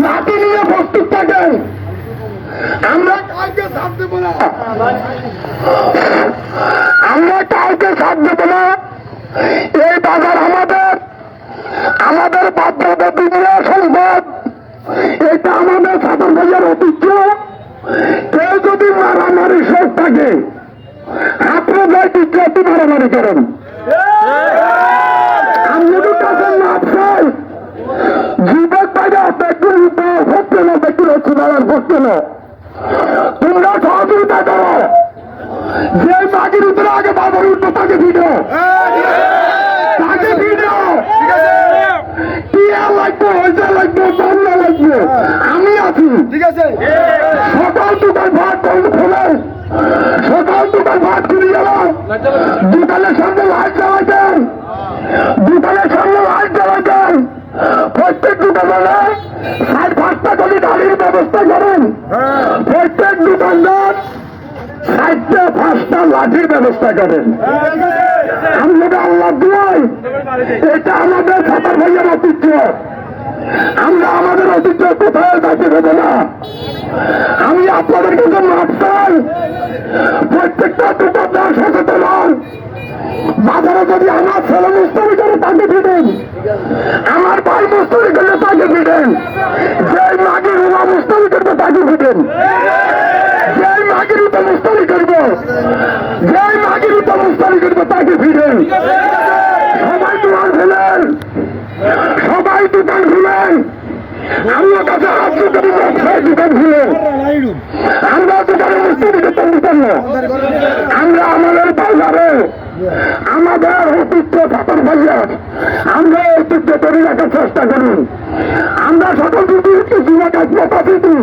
লাঠি নিয়ে প্রস্তুত থাকেন। আমরা কাউকে সাথ দেব না, আমরা কাউকে সাথ দেব না। এই বাজার আমাদের বাধ্যতা দুনিয়া সম্পদ, এটা আমাদের সাধারণ ভাইয়ের ঐতিহ্য। কেউ যদি মারামারি শোক থাকে, হাতে যায় টিকে মারামারি করেন। আমি কাছে না চাই যুবক বাইরে ব্যক্তি হচ্ছে না, ব্যক্তি হচ্ছে দাঁড়ার হচ্ছে না। তোমরা সহযোগিতা করো। যে মাটির উপরে আগে বাবার উঠবো তাকে ভিড়ো, তাকে ভিড়ো। টিয়া লাগবে, হইতে লাগবে, বাংলা লাগবে, আমি আছি। ঠিক আছে। সকাল দুটার ভাত খোলে, সকাল দুটার ভাত খুলে গেল। দোকানের সামনে লাইট জ্বালাইতেন, দোকানের সামনে লাইট জ্বালাইতেন। প্রত্যেক দোকানে 60-5টা করে গাড়ির ব্যবস্থা করেন। প্রত্যেক দোকানদার 60-5টা লাঠির ব্যবস্থা করেন। আমরা আল্লাহ দুয়াই, এটা আমাদের সাঁতার ভাইয়ের ঐতিহ্য। আমরা আমাদের ঐতিহ্য কোথায় যাইতে দেবো না। আমি আপনাদের কাছে মাপ চাই, প্রত্যেকটা দোকানদার সচেতন হন। বাজারে যদি আমার ছেলে মুস্তারি করে তাকে ফিরেন, আমার ভাই মুস্তারি করলে তাকে ফিরেন, যে মাগির উমা মুস্তারি করবে তাকে ফিরেন, যে মাগির উঠে মুস্তারি করবো, যে মাগির উঠে মুস্তারি করবে তাকে ফিরেন। সবাই দোকান খুলেন, সবাই দোকান খুলেন। আমার কাছে হাত করে ব্যবসায় দোকান খুলেন। আমরা দোকানে মুস্তারি করতে দিতাম না। আমরা আমাদের বাজারে আমাদের ঐতিহ্য সাঁতার ভাইয়া, আমরা ঐতিহ্য ধরে রাখার চেষ্টা করি। আমরা সকল যুবক যুবক আত্মপ্রতি